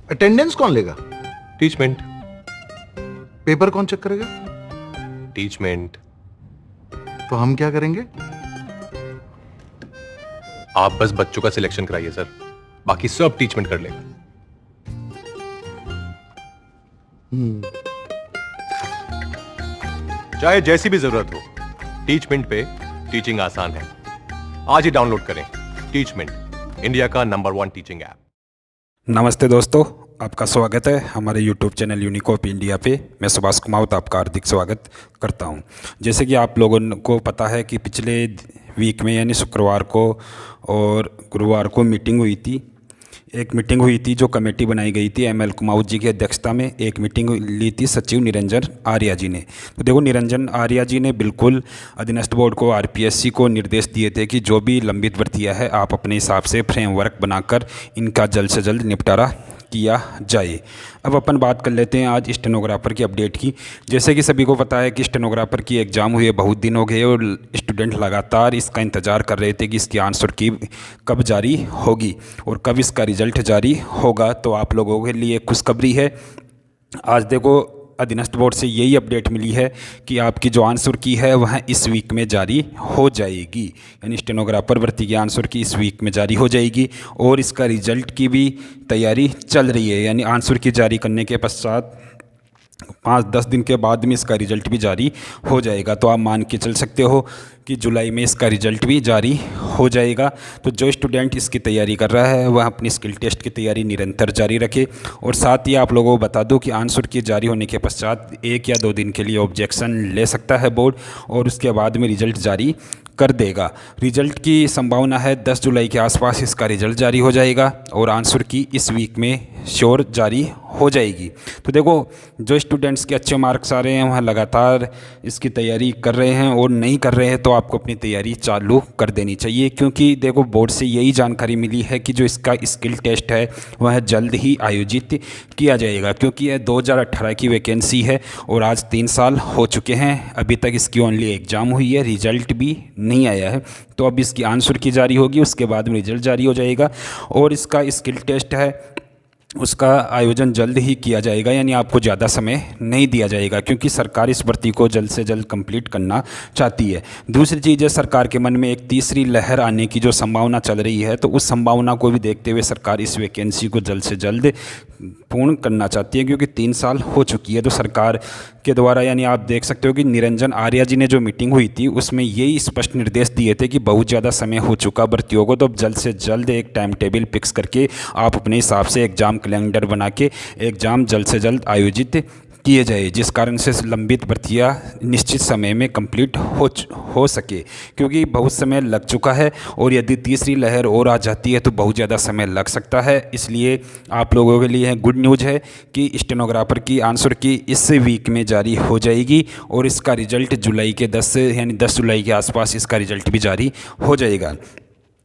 Attendance कौन लेगा? Teachmint. Paper कौन चेक करेगा? टीचमेंट। तो हम क्या करेंगे? आप बस बच्चों का सिलेक्शन कराइए सर, बाकी सब टीचमेंट कर लेगा। चाहे जैसी भी जरूरत हो, टीचमेंट पे टीचिंग आसान है। आज ही डाउनलोड करें टीचमेंट, इंडिया का नंबर 1 टीचिंग ऐप। नमस्ते दोस्तों, आपका स्वागत है हमारे YouTube चैनल यूनिकॉप इंडिया पे। मैं सुभाष कुमावत आपका हार्दिक स्वागत करता हूं। जैसे कि आप लोगों को पता है कि पिछले वीक में यानी शुक्रवार को और गुरुवार को मीटिंग हुई थी। एक मीटिंग हुई थी जो कमेटी बनाई गई थी ML कुमावत जी की अध्यक्षता में। एक मीटिंग ली थी सचिव निरंजन आर्या जी ने। तो देखो, निरंजन आर्या जी ने बिल्कुल अधीनस्थ बोर्ड को RPSC को निर्देश दिए थे कि जो भी लंबित भर्तियां है आप अपने हिसाब से फ्रेमवर्क बनाकर इनका जल्द से जल्द निपटारा किया जाए। अब अपन बात कर लेते हैं आज स्टेनोग्राफर की अपडेट की। जैसे कि सभी को पता है कि स्टेनोग्राफर की एग्ज़ाम हुए बहुत दिन हो गए और स्टूडेंट लगातार इसका इंतज़ार कर रहे थे कि इसकी आंसर की कब जारी होगी और कब इसका रिज़ल्ट जारी होगा। तो आप लोगों के लिए खुशखबरी है। आज देखो, अधीनस्थ बोर्ड से यही अपडेट मिली है कि आपकी जो आंसर की है वह इस वीक में जारी हो जाएगी। यानी स्टेनोग्राफर भर्ती की आंसर की इस वीक में जारी हो जाएगी और इसका रिजल्ट की भी तैयारी चल रही है। यानी आंसर की जारी करने के पश्चात 5-10 दिन के बाद में इसका रिजल्ट भी जारी हो जाएगा। तो आप मान के चल सकते हो कि जुलाई में इसका रिजल्ट भी जारी हो जाएगा। तो जो स्टूडेंट इसकी तैयारी कर रहा है वह अपनी स्किल टेस्ट की तैयारी निरंतर जारी रखे। और साथ ही आप लोगों को बता दूं कि आंसर की जारी होने के पश्चात 1 या 2 दिन के लिए ऑब्जेक्शन ले सकता है बोर्ड और उसके बाद में रिजल्ट जारी कर देगा। रिजल्ट की संभावना है 10 जुलाई के आसपास इसका रिजल्ट जारी हो जाएगा और आंसर की इस वीक में श्योर जारी हो जाएगी। तो देखो, जो स्टूडेंट्स के अच्छे मार्क्स आ रहे हैं वह लगातार इसकी तैयारी कर रहे हैं और नहीं कर रहे हैं तो आपको अपनी तैयारी चालू कर देनी चाहिए। क्योंकि देखो, बोर्ड से यही जानकारी मिली है कि जो इसका स्किल टेस्ट है वह जल्द ही आयोजित किया जाएगा। क्योंकि यह 2018 की वैकेंसी है और आज 3 साल हो चुके हैं, अभी तक इसकी ओनली एग्ज़ाम हुई है, रिजल्ट भी नहीं आया है। तो अब इसकी आंसर की जारी होगी, उसके बाद में रिजल्ट जारी हो जाएगा और इसका स्किल टेस्ट है उसका आयोजन जल्द ही किया जाएगा। यानी आपको ज़्यादा समय नहीं दिया जाएगा क्योंकि सरकार इस भर्ती को जल्द से जल्द कंप्लीट करना चाहती है। दूसरी चीज़ है, सरकार के मन में एक तीसरी लहर आने की जो संभावना चल रही है, तो उस संभावना को भी देखते हुए सरकार इस वैकेंसी को जल्द से जल्द पूर्ण करना चाहती है। क्योंकि 3 साल हो चुकी है तो सरकार के द्वारा, यानी आप देख सकते हो कि निरंजन आर्या जी ने जो मीटिंग हुई थी उसमें यही स्पष्ट निर्देश दिए थे कि बहुत ज़्यादा समय हो चुका भर्तियों को, तो अब जल्द से जल्द एक टाइम टेबल फिक्स करके आप अपने हिसाब से एग्ज़ाम कैलेंडर बना के एग्ज़ाम जल्द से जल्द आयोजित किए जाए, जिस कारण से लंबित भर्तियाँ निश्चित समय में कंप्लीट हो सके। क्योंकि बहुत समय लग चुका है और यदि तीसरी लहर और आ जाती है तो बहुत ज़्यादा समय लग सकता है। इसलिए आप लोगों के लिए गुड न्यूज़ है कि स्टेनोग्राफर की आंसर की इस वीक में जारी हो जाएगी और इसका रिजल्ट जुलाई के 10 यानी 10 जुलाई के आसपास इसका रिजल्ट भी जारी हो जाएगा।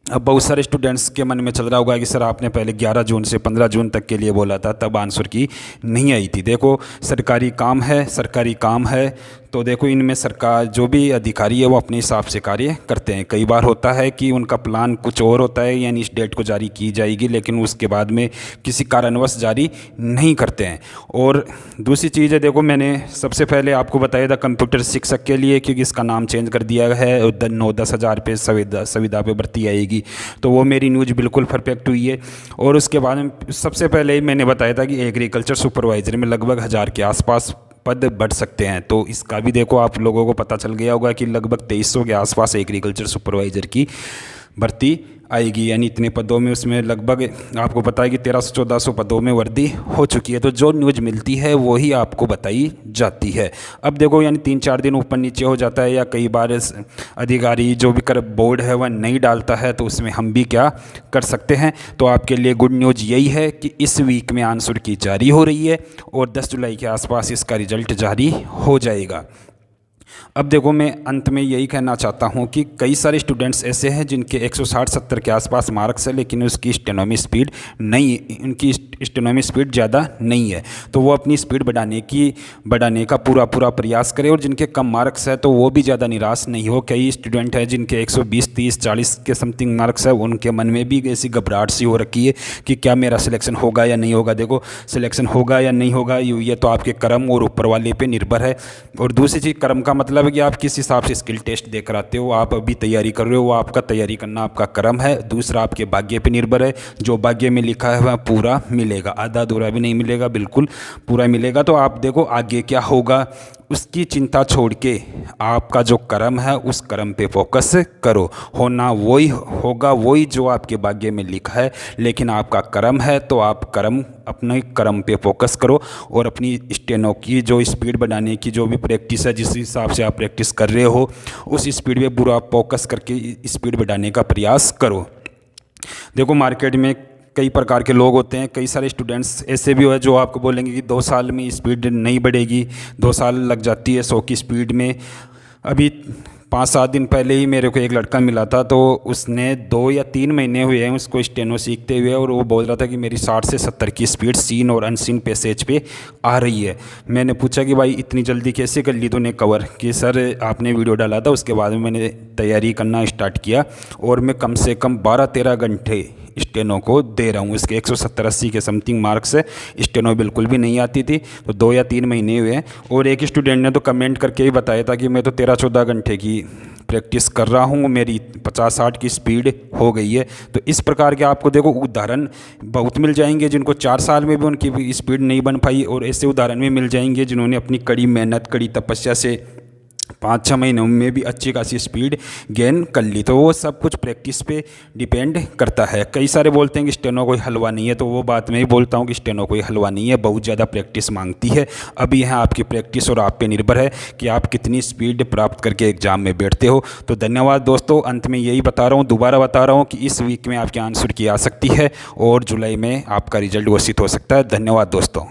अब बहुत सारे स्टूडेंट्स के मन में चल रहा होगा कि सर आपने पहले 11 जून से 15 जून तक के लिए बोला था, तब आंसर की नहीं आई थी। देखो, सरकारी काम है तो देखो, इनमें सरकार जो भी अधिकारी है वो अपने हिसाब से कार्य करते हैं। कई बार होता है कि उनका प्लान कुछ और होता है, यानी इस डेट को जारी की जाएगी लेकिन उसके बाद में किसी कारणवश जारी नहीं करते हैं। और दूसरी चीज़ है, देखो मैंने सबसे पहले आपको बताया था कंप्यूटर शिक्षक के लिए, क्योंकि इसका नाम चेंज कर दिया है, 9-10 हज़ार पे संविदा पे भर्ती आएगी। तो वो मेरी न्यूज़ बिल्कुल परफेक्ट हुई है। और उसके बाद में सबसे पहले ही मैंने बताया था कि एग्रीकल्चर सुपरवाइजर में लगभग 1000 के आसपास पद बढ़ सकते हैं। तो इसका भी देखो, आप लोगों को पता चल गया होगा कि लगभग 2300 के आसपास एग्रीकल्चर सुपरवाइज़र की भर्ती आएगी। यानी इतने पदों में उसमें लगभग आपको पता है कि 1300-1400 पदों में वृद्धि हो चुकी है। तो जो न्यूज़ मिलती है वही आपको बताई जाती है। अब देखो, यानी 3-4 दिन ऊपर नीचे हो जाता है या कई बार अधिकारी जो भी कर बोर्ड है वह नहीं डालता है, तो उसमें हम भी क्या कर सकते हैं। तो आपके लिए गुड न्यूज़ यही है कि इस वीक में आंसर की जारी हो रही है और 10 जुलाई के आसपास इसका रिजल्ट जारी हो जाएगा। अब देखो, मैं अंत में यही कहना चाहता हूँ कि कई सारे स्टूडेंट्स ऐसे हैं जिनके 160-70 के आसपास मार्क्स है, लेकिन उसकी स्टेनोमी स्पीड नहीं, उनकी स्टेनोमी स्पीड ज़्यादा नहीं है। तो वो अपनी स्पीड बढ़ाने का पूरा प्रयास करें। और जिनके कम मार्क्स है तो वो भी ज़्यादा निराश नहीं हो। कई स्टूडेंट हैं जिनके 120, 30, 40 के समथिंग मार्क्स है, उनके मन में भी ऐसी घबराहट सी हो रखी है कि क्या मेरा सिलेक्शन होगा या नहीं होगा। देखो, सिलेक्शन होगा या नहीं होगा ये तो आपके कर्म और ऊपर वाले पे निर्भर है। और दूसरी चीज़, कर्म का मतलब है कि आप किस हिसाब से स्किल टेस्ट देकर आते हो, आप अभी तैयारी कर रहे हो, वो आपका तैयारी करना आपका कर्म है। दूसरा, आपके भाग्य पे निर्भर है। जो भाग्य में लिखा है वह पूरा मिलेगा, आधा अधूरा भी नहीं मिलेगा, बिल्कुल पूरा मिलेगा। तो आप देखो आगे क्या होगा उसकी चिंता छोड़ के आपका जो कर्म है उस कर्म पे फोकस करो। होना वही होगा, वही जो आपके भाग्य में लिखा है। लेकिन आपका कर्म है तो आप अपने कर्म पे फोकस करो और अपनी स्टेनो की जो स्पीड बढ़ाने की जो भी प्रैक्टिस है, जिस हिसाब से आप प्रैक्टिस कर रहे हो उस स्पीड पे पूरा फोकस करके स्पीड बढ़ाने का प्रयास करो। देखो, मार्केट में कई प्रकार के लोग होते हैं, कई सारे स्टूडेंट्स ऐसे भी है जो आपको बोलेंगे कि 2 साल में स्पीड नहीं बढ़ेगी, 2 साल लग जाती है 100 की स्पीड में। अभी 5-7 दिन पहले ही मेरे को एक लड़का मिला था, तो उसने 2 या 3 महीने हुए हैं उसको स्टेनो सीखते हुए, और वो बोल रहा था कि मेरी 60 से 70 की स्पीड सीन और अनसीन पैसेज पे आ रही है। मैंने पूछा कि भाई इतनी जल्दी कैसे कर ली तूने कवर? कि सर आपने वीडियो डाला था, उसके बाद में मैंने तैयारी करना स्टार्ट किया और मैं कम से कम 12-13 घंटे स्टेनो को दे रहा हूँ। इसके 170-80 के समथिंग मार्क्स है, स्टेनो बिल्कुल भी नहीं आती थी। तो 2 या 3 महीने हुए हैं। और एक स्टूडेंट ने तो कमेंट करके ही बताया था कि मैं तो 13-14 घंटे की प्रैक्टिस कर रहा हूँ, मेरी 50-60 की स्पीड हो गई है। तो इस प्रकार के आपको देखो उदाहरण बहुत मिल जाएंगे जिनको 4 साल में भी उनकी स्पीड नहीं बन पाई, और ऐसे उदाहरण भी मिल जाएंगे जिन्होंने अपनी कड़ी मेहनत, कड़ी तपस्या से 5-6 महीनों में भी अच्छी खासी स्पीड गेन कर ली। तो वो सब कुछ प्रैक्टिस पे डिपेंड करता है। कई सारे बोलते हैं कि स्टेनो कोई हलवा नहीं है, तो वो बात मैं ही बोलता हूँ कि स्टेनो कोई हलवा नहीं है, बहुत ज़्यादा प्रैक्टिस मांगती है। अभी यहाँ आपकी प्रैक्टिस और आप पे निर्भर है कि आप कितनी स्पीड प्राप्त करके एग्ज़ाम में बैठते हो। तो धन्यवाद दोस्तों, अंत में यही बता रहा हूँ, दोबारा बता रहा हूँ कि इस वीक में आपके आंसर की आ सकती है और जुलाई में आपका रिजल्ट घोषित हो सकता है। धन्यवाद दोस्तों।